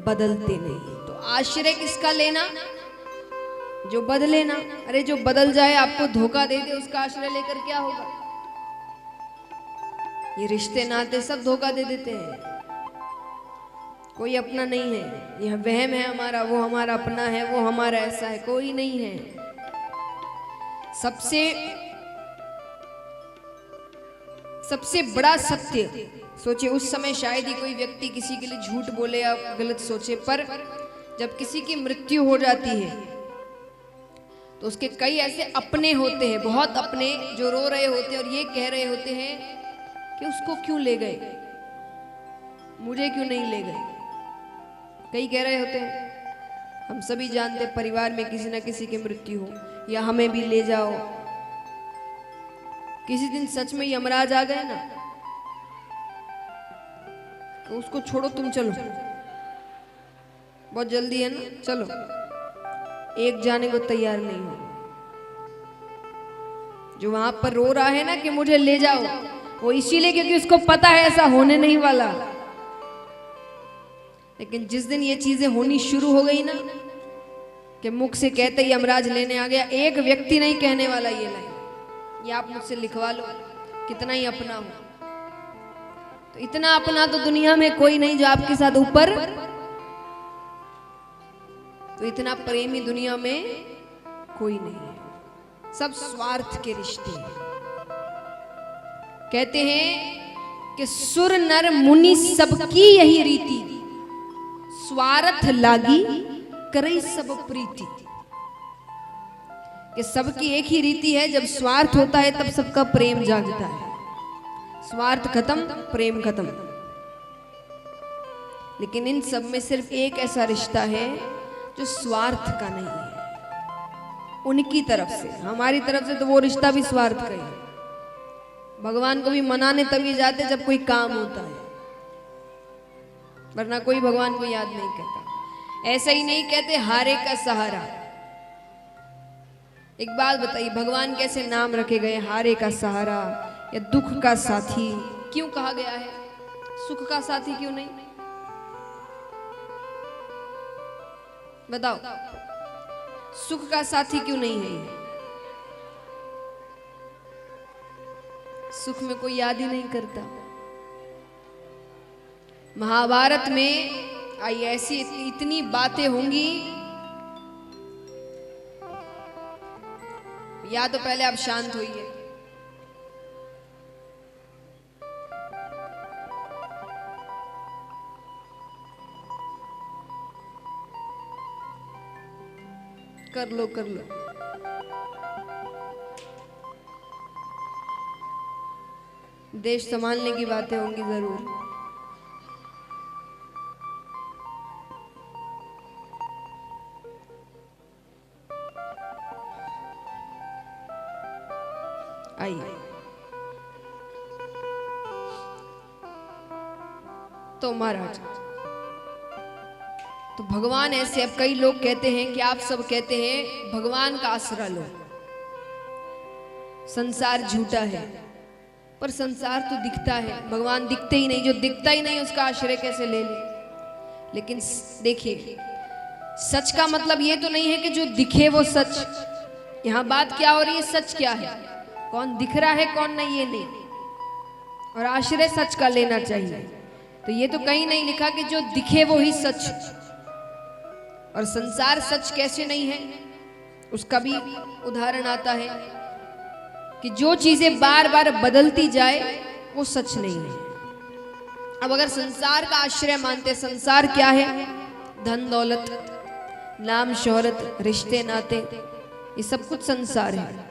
बदलते नहीं। तो आश्रय किसका लेना? जो बदले ना। अरे जो बदल जाए, आपको धोखा दे दे, उसका आश्रय लेकर क्या होगा? ये रिश्ते नाते सब धोखा दे देते हैं। कोई अपना नहीं है। यह वहम है हमारा, वो हमारा अपना है, वो हमारा ऐसा है, कोई नहीं है। सबसे बड़ा सत्य, सोचिए उस समय शायद ही कोई व्यक्ति किसी के लिए झूठ बोले या गलत सोचे, पर जब किसी की मृत्यु हो जाती है तो उसके कई ऐसे अपने होते हैं, बहुत अपने, जो रो रहे होते हैं और ये कह रहे होते हैं कि उसको क्यों ले गए, मुझे क्यों नहीं ले गए। कई कह रहे होते हैं। हम सभी जानते हैं परिवार में किसी ना किसी की मृत्यु हो, या हमें भी ले जाओ। किसी दिन सच में यमराज आ गए ना, तो उसको छोड़ो, तुम चलो, बहुत जल्दी है ना, चलो। एक जाने को तैयार नहीं हो। जो वहां पर रो रहा है ना कि मुझे ले जाओ, वो इसीलिए क्योंकि उसको पता है ऐसा होने नहीं वाला। लेकिन जिस दिन ये चीजें होनी शुरू हो गई ना, कि मुख से कहते ही यमराज लेने आ गया, एक व्यक्ति नहीं कहने वाला ये लाइन, ये आप मुझसे लिखवा लो, कितना ही अपना हो। तो इतना अपना तो दुनिया में कोई नहीं जो आपके साथ ऊपर, तो इतना प्रेमी दुनिया में कोई नहीं है। सब स्वार्थ के रिश्ते हैं। कहते हैं कि सुर नर मुनि सबकी यही रीति, स्वार्थ लागी करे सब प्रीति। कि सबकी एक ही रीति है, जब स्वार्थ होता है तब सबका प्रेम जागता है। स्वार्थ खत्म, प्रेम खत्म। लेकिन इन सब में सिर्फ एक ऐसा रिश्ता है जो स्वार्थ का नहीं है, उनकी तरफ से। हमारी तरफ से तो वो रिश्ता भी स्वार्थ का है। भगवान को भी मनाने तभी जाते जब कोई काम होता है, वरना कोई भगवान को याद नहीं करता। ऐसा ही नहीं कहते हारे का सहारा। एक बात बताइए, भगवान कैसे नाम रखे गए? हारे का सहारा या दुख का साथी क्यों कहा गया है? सुख का साथी क्यों नहीं? बताओ, सुख का साथी क्यों नहीं है? सुख में कोई याद ही नहीं करता। महाभारत में आई ऐसी इतनी बातें होंगी, या तो पहले आप शांत होइए। कर लो कर लो। देश संभालने की बातें होंगी जरूर। आइए। तो महाराज, तो भगवान ऐसे, अब कई लोग कहते हैं कि आप सब कहते हैं भगवान का आसरा लो, संसार झूठा है। पर संसार तो दिखता है, भगवान दिखते ही नहीं। जो दिखता ही नहीं उसका आश्रय कैसे ले ले? लेकिन देखिए, सच का मतलब ये तो नहीं है कि जो दिखे वो सच। यहां बात क्या हो रही है? सच क्या है, कौन दिख रहा है कौन नहीं, ये नहीं। और आश्रय सच का लेना चाहिए। तो ये तो कहीं नहीं लिखा कि जो दिखे वो ही सच। और संसार सच कैसे नहीं है, उसका भी उदाहरण आता है कि जो चीजें बार बार बदलती जाए वो सच नहीं है। अब अगर संसार का आश्रय मानते, संसार क्या है? धन दौलत, नाम शोहरत, रिश्ते नाते, ये सब कुछ संसार है।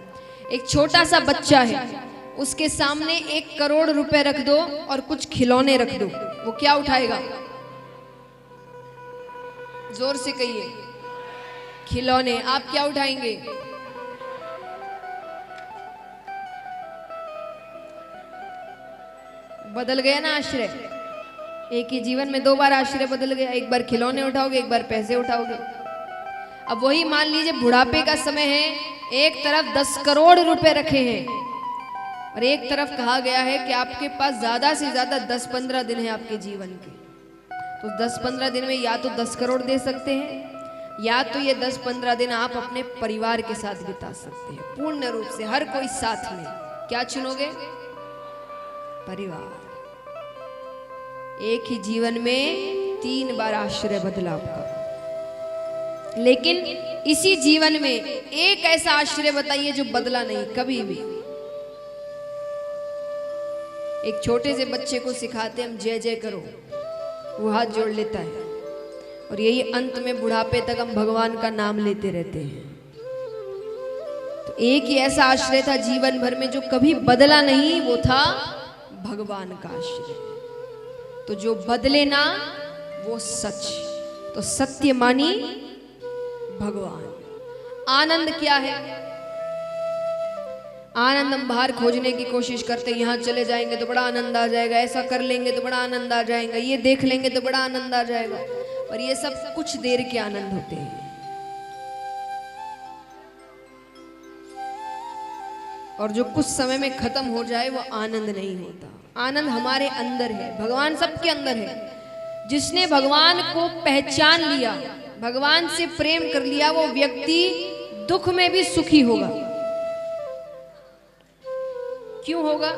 एक छोटा सा बच्चा है, उसके सामने 1 करोड़ रुपए रख दो और कुछ खिलौने रख दो, वो क्या उठाएगा? जोर से कहिए। खिलौने। आप क्या उठाएंगे? बदल गया ना आश्रय। एक ही जीवन में 2 बार आश्रय बदल गया। एक बार खिलौने उठाओगे, एक बार पैसे उठाओगे। अब वही मान लीजिए बुढ़ापे का समय है, एक तरफ 10 करोड़ रुपए रखे हैं और एक तरफ कहा गया है कि आपके पास ज्यादा से ज्यादा 10-15 दिन है आपके जीवन के। तो 10-15 दिन में या तो 10 करोड़ दे सकते हैं, या तो ये 10-15 दिन आप अपने परिवार के साथ बिता सकते हैं पूर्ण रूप से, हर कोई साथ में। क्या चुनोगे? परिवार। एक ही जीवन में 3 बार आश्रय बदला आपका, लेकिन इसी जीवन में एक ऐसा आश्रय बताइए जो बदला नहीं कभी भी। एक छोटे से बच्चे को सिखाते हम जय जय करो, वो हाथ जोड़ लेता है, और यही अंत में बुढ़ापे तक हम भगवान का नाम लेते रहते हैं। तो एक ही ऐसा आश्रय था जीवन भर में जो कभी बदला नहीं, वो था भगवान का आश्रय। तो जो बदले ना वो सच, तो सत्य मानी भगवान। आनंद क्या है? आनंद हम बाहर खोजने की कोशिश करते हैं, यहाँ चले जाएंगे तो बड़ा आनंद आ जाएगा, ऐसा कर लेंगे तो बड़ा आनंद आ जाएगा, ये देख लेंगे तो बड़ा आनंद आ जाएगा, और ये सब कुछ देर के आनंद होते हैं। और जो कुछ समय में खत्म हो जाए वो आनंद नहीं होता। आनंद हमारे अंदर है, भगवान सबके अंदर है। जिसने भगवान को पहचान लिया, भगवान से प्रेम कर लिया, वो व्यक्ति दुख में भी सुखी होगा। क्यों होगा?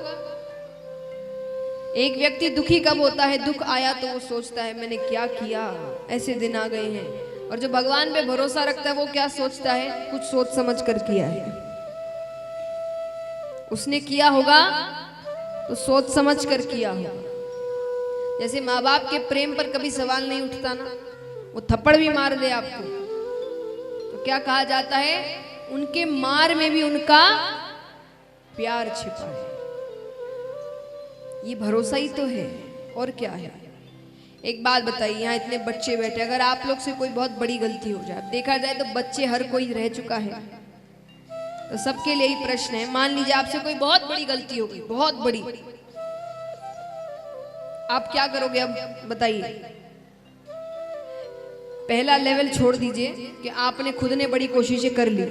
एक व्यक्ति दुखी कब होता है? दुख आया तो वो सोचता है मैंने क्या किया, ऐसे दिन आ गए हैं। और जो भगवान पे भरोसा रखता है वो क्या सोचता है? कुछ सोच समझ कर किया है, उसने किया होगा तो सोच समझ कर किया होगा। जैसे माँ बाप के प्रेम पर कभी सवाल नहीं उठता ना, वो थप्पड़ भी मार दे आपको तो क्या कहा जाता है? उनके मार में भी उनका प्यार छिपा है। ये भरोसा ही तो है, और क्या है? एक बात बताइए, यहाँ इतने बच्चे बैठे, अगर आप लोग से कोई बहुत बड़ी गलती हो जाए, देखा जाए तो बच्चे हर कोई रह चुका है, तो सबके लिए ही प्रश्न है। मान लीजिए आपसे कोई बहुत बड़ी गलती हो गई, बहुत बड़ी, आप क्या करोगे? अब बताइए। पहला लेवल छोड़ दीजिए कि आपने खुद ने बड़ी कोशिशें कर ली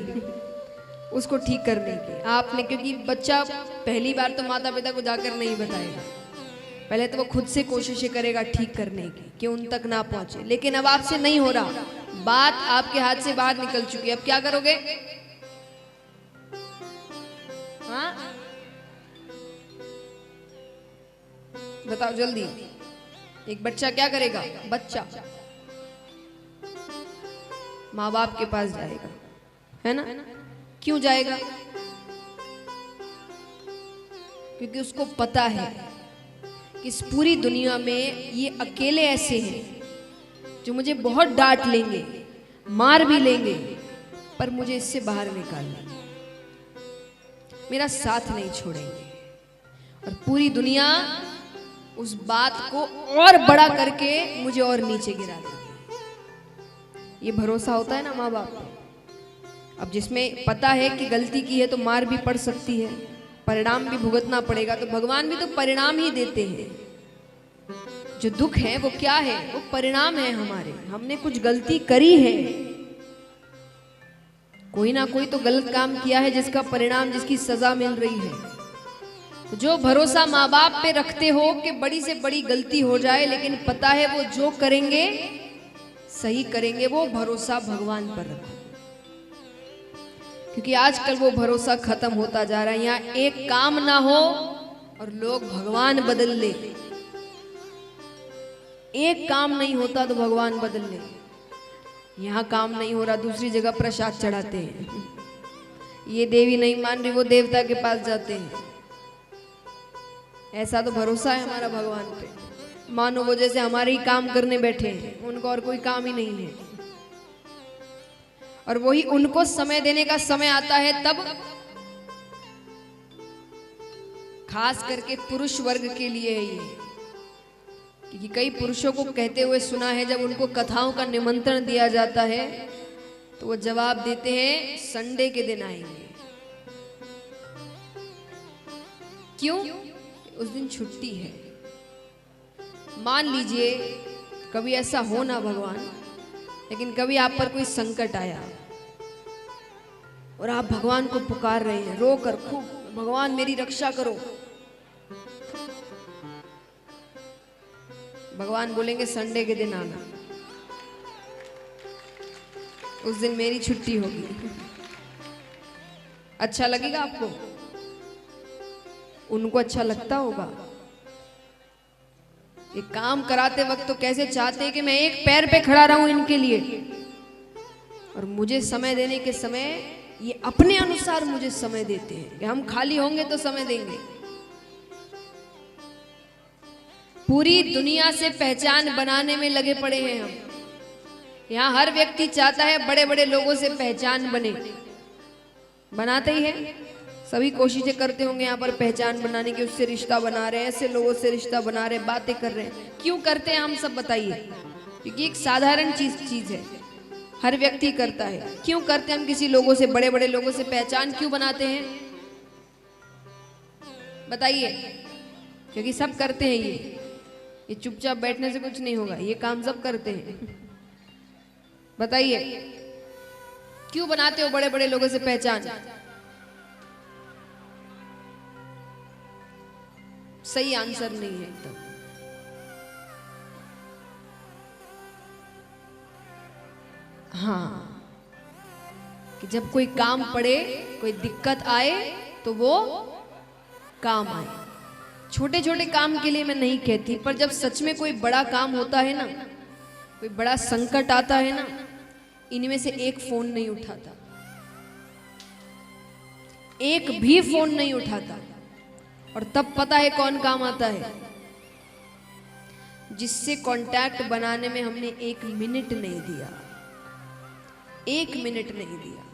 उसको ठीक करने की आपने, क्योंकि बच्चा पहली बार तो माता पिता को जाकर नहीं बताएगा, पहले तो वो खुद से कोशिशें करेगा ठीक करने की कि उन तक ना पहुंचे। लेकिन अब आपसे नहीं हो रहा, बात आपके हाथ से बाहर निकल चुकी है, अब क्या करोगे? हाँ बताओ जल्दी। एक बच्चा क्या करेगा? बच्चा माँ बाप के पास जाएगा, है ना? क्यों जाएगा? क्योंकि उसको पता है कि इस पूरी दुनिया में ये अकेले ऐसे हैं जो मुझे बहुत डांट लेंगे, मार भी लेंगे, पर मुझे इससे बाहर निकालना, मेरा साथ नहीं छोड़ेंगे। और पूरी दुनिया उस बात को और बड़ा करके मुझे और नीचे गिरा देगी। ये भरोसा होता है ना माँ बाप को। अब जिसमें पता है कि गलती की है तो मार भी पड़ सकती है, परिणाम भी भुगतना पड़ेगा, तो भगवान भी तो परिणाम ही देते हैं। जो दुख है वो क्या है? वो परिणाम है हमारे, हमने कुछ गलती करी है, कोई ना कोई तो गलत काम किया है जिसका परिणाम, जिसकी सजा मिल रही है। तो जो भरोसा माँ बाप पे रखते हो कि बड़ी से बड़ी गलती हो जाए लेकिन पता है वो जो करेंगे सही करेंगे, वो भरोसा भगवान पर रखो। क्योंकि आजकल वो भरोसा खत्म होता जा रहा है। यहाँ एक काम ना हो और लोग भगवान बदल ले, एक काम नहीं होता तो भगवान बदल ले। यहाँ काम नहीं हो रहा, दूसरी जगह प्रसाद चढ़ाते हैं, ये देवी नहीं मान रही, वो देवता के पास जाते हैं। ऐसा तो भरोसा है हमारा भगवान पे, मानो वो जैसे हमारे ही काम करने बैठे हैं, उनको और कोई काम ही नहीं है। और वही उनको समय देने का समय आता है तब, खास करके पुरुष वर्ग के लिए है ये, क्योंकि कई पुरुषों को कहते हुए सुना है जब उनको कथाओं का निमंत्रण दिया जाता है तो वो जवाब देते हैं संडे के दिन आएंगे। क्यों? उस दिन छुट्टी है। मान लीजिए कभी ऐसा हो ना भगवान, लेकिन कभी आप पर कोई संकट आया और आप भगवान को पुकार रहे हैं रो कर खूब, भगवान मेरी रक्षा करो। भगवान बोलेंगे संडे के दिन आना, उस दिन मेरी छुट्टी होगी। अच्छा लगेगा आपको? उनको अच्छा लगता होगा। ये काम कराते वक्त तो कैसे चाहते हैं कि मैं एक पैर पे खड़ा रहूं इनके लिए, और मुझे समय देने के समय ये अपने अनुसार मुझे समय देते हैं कि हम खाली होंगे तो समय देंगे। पूरी दुनिया से पहचान बनाने में लगे पड़े हैं हम। यहाँ हर व्यक्ति चाहता है बड़े बड़े लोगों से पहचान बने, बनाते ही है। सभी कोशिशें करते होंगे यहाँ पर पहचान बनाने की, उससे रिश्ता बना रहे हैं, ऐसे लोगों से रिश्ता बना रहे हैं, बातें कर रहे हैं। क्यों करते हैं हम सब बताइए? क्योंकि एक साधारण चीज है, हर व्यक्ति करता है। क्यों करते हैं हम किसी लोगों से, बड़े बड़े लोगों से पहचान क्यों बनाते हैं बताइए? क्योंकि सब करते हैं ये चुपचाप बैठने से कुछ नहीं होगा, ये काम सब करते हैं। बताइए क्यों बनाते हो बड़े बड़े लोगों से पहचान? सही आंसर नहीं है एकदम। हाँ, कि जब कोई काम पड़े, कोई दिक्कत आए तो वो काम आए। छोटे छोटे काम के लिए मैं नहीं कहती, पर जब सच में कोई बड़ा काम होता है ना, कोई बड़ा संकट आता है ना, इनमें से एक फोन नहीं उठाता, एक भी फोन नहीं उठाता। और तब पता है कौन काम आता है? जिससे कांटेक्ट बनाने में हमने 1 मिनट नहीं दिया, 1 मिनट नहीं दिया।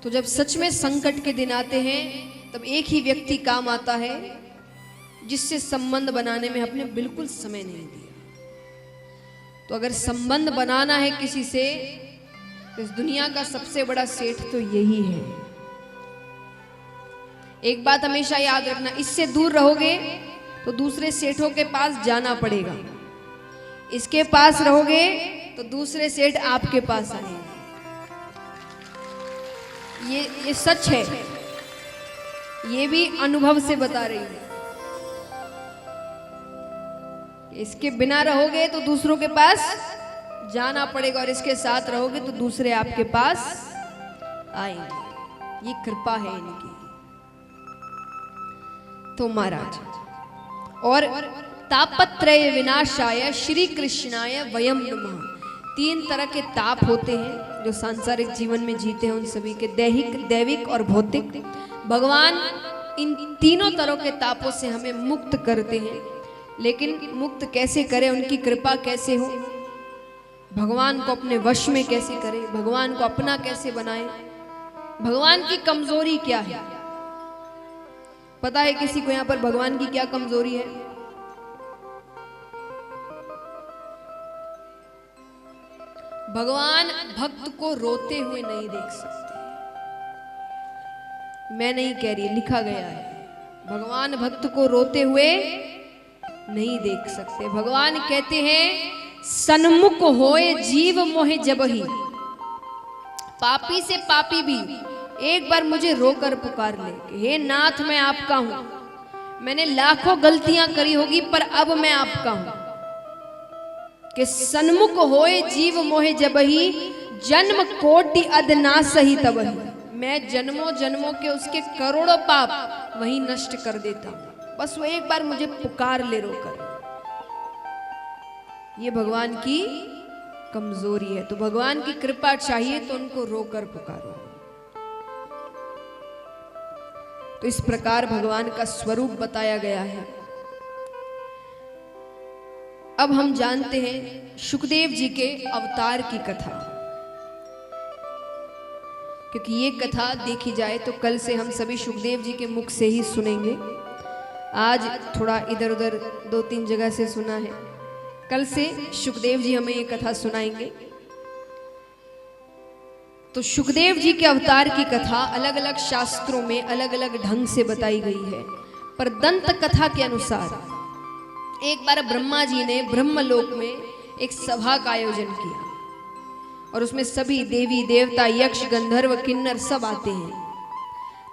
तो जब सच में संकट के दिन आते हैं, तब एक ही व्यक्ति काम आता है जिससे संबंध बनाने में आपने बिल्कुल समय नहीं दिया। तो अगर संबंध बनाना है किसी से, तो इस दुनिया का सबसे बड़ा सेठ तो यही है। एक बात हमेशा याद रखना, इससे दूर रहोगे तो दूसरे सेठों के पास जाना पड़ेगा, इसके पास रहोगे तो दूसरे सेठ आपके पास आएंगे। ये सच है, ये भी अनुभव से बता रही है। इसके बिना रहोगे तो दूसरों के पास जाना पड़ेगा, और इसके साथ रहोगे तो दूसरे आपके पास आएंगे। ये कृपा है इनकी। तो महाराज, और तापत्रय विनाशाय श्री कृष्णाय वयम नमः। 3 तरह के ताप होते हैं जो सांसारिक जीवन में जीते हैं, उन सभी के दैविक और भौतिक। भगवान इन तीनों तरह के तापों से हमें मुक्त करते हैं। लेकिन मुक्त कैसे करें, उनकी कृपा कैसे हो, भगवान को अपने वश में कैसे करें, भगवान को अपना कैसे बनाएं, भगवान की कमजोरी क्या है? पता है किसी को यहाँ पर भगवान की क्या कमजोरी है? भगवान भक्त को रोते हुए नहीं देख सकते। मैं नहीं कह रही, लिखा गया है। भगवान भक्त को रोते हुए नहीं देख सकते। भगवान कहते हैं, सन्मुख होए जीव मोहे जबहि। पापी से पापी भी एक बार मुझे रोकर पुकार ले, हे नाथ मैं आपका हूं, मैंने लाखों गलतियां करी होगी पर अब मैं आपका हूं। कि सन्मुख होए जीव मोहे जबहि, जन्म कोटि अदनासहि तबहि। मैं जन्मों जन्मों के उसके करोड़ों पाप वहीं नष्ट कर देता हूं, बस वो एक बार मुझे पुकार ले रोकर। ये भगवान की कमजोरी है। तो भगवान की कृपा चाहिए तो उनको रोकर पुकारो। तो इस प्रकार भगवान का स्वरूप बताया गया है। अब हम जानते हैं सुखदेव जी के अवतार की कथा। क्योंकि ये कथा देखी जाए तो कल से हम सभी सुखदेव जी के मुख से ही सुनेंगे। आज थोड़ा इधर उधर 2-3 जगह से सुना है, कल से सुखदेव जी हमें ये कथा सुनाएंगे। तो सुखदेव जी के अवतार की कथा अलग अलग शास्त्रों में अलग अलग ढंग से बताई गई है, पर दंत कथा के अनुसार एक बार ब्रह्मा जी ने ब्रह्मलोक में एक सभा का आयोजन किया और उसमें सभी देवी देवता यक्ष गंधर्व किन्नर सब आते हैं।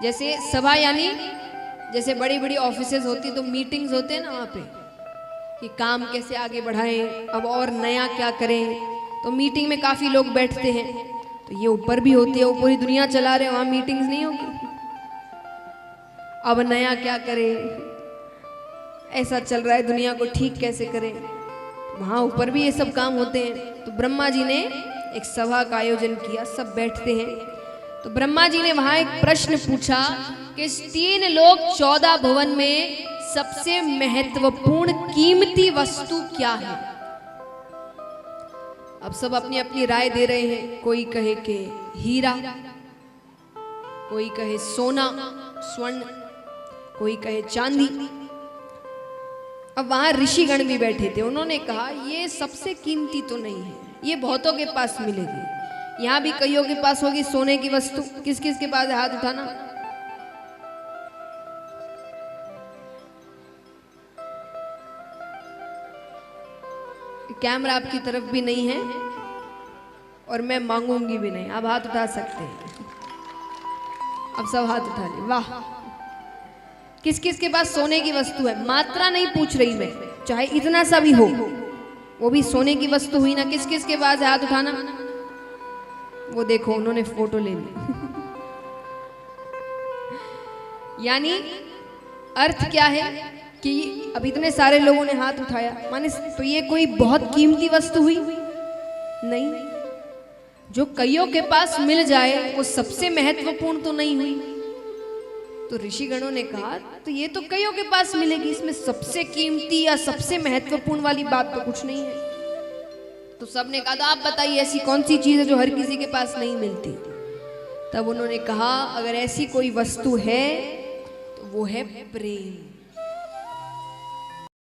जैसे सभा यानी जैसे बड़ी बड़ी ऑफिसेज होती तो मीटिंग्स होते हैं ना वहाँ पे, कि काम कैसे आगे बढ़ाएं, अब और नया क्या करें, तो मीटिंग में काफी लोग बैठते हैं। तो ये ऊपर भी होती है, वो पूरी दुनिया चला रहे हैं, वहाँ मीटिंग्स नहीं होगी, अब नया क्या करें, ऐसा चल रहा है दुनिया को ठीक कैसे करें, वहाँ ऊपर भी ये सब काम होते हैं। तो ब्रह्मा जी ने एक सभा का आयोजन किया, सब बैठते हैं। तो ब्रह्मा जी ने वहां एक प्रश्न पूछा कि 3 लोक 14 भुवन में सबसे महत्वपूर्ण कीमती वस्तु क्या है। अब सब अपनी अपनी राय दे रहे हैं, कोई कहे कि हीरा, कोई कहे सोना स्वर्ण, कोई कहे चांदी। अब वहां ऋषिगण भी बैठे थे, उन्होंने कहा ये सबसे कीमती तो नहीं है, ये बहुतों के पास मिलेगी, यहाँ भी कईयों के पास होगी सोने की वस्तु। किस किस के पास है, हाथ उठाना। कैमरा आपकी तरफ भी नहीं है और मैं मांगूंगी भी नहीं, आप हाथ उठा सकते हैं। अब सब हाथ उठा ले, वाह। किस किस के पास सोने की वस्तु है, मात्रा नहीं पूछ रही मैं, चाहे इतना सा भी हो, वो भी सोने की वस्तु हुई ना। किस किस के पास है, हाथ उठाना। वो देखो उन्होंने फोटो ले ली। यानी अर्थ क्या है कि अब इतने सारे लोगों ने हाथ उठाया, माने तो ये कोई बहुत कीमती वस्तु हुई नहीं। जो कईयों के पास मिल जाए वो सबसे महत्वपूर्ण तो नहीं हुई। तो ऋषिगणों ने कहा तो ये तो कईयों के पास मिलेगी, इसमें सबसे कीमती या सबसे महत्वपूर्ण वाली बात तो कुछ नहीं है। तो सबने कहा तो आप बताइए ऐसी कौन सी चीज है जो हर किसी के पास नहीं मिलती। तब उन्होंने कहा अगर ऐसी कोई वस्तु है तो वो है प्रेम।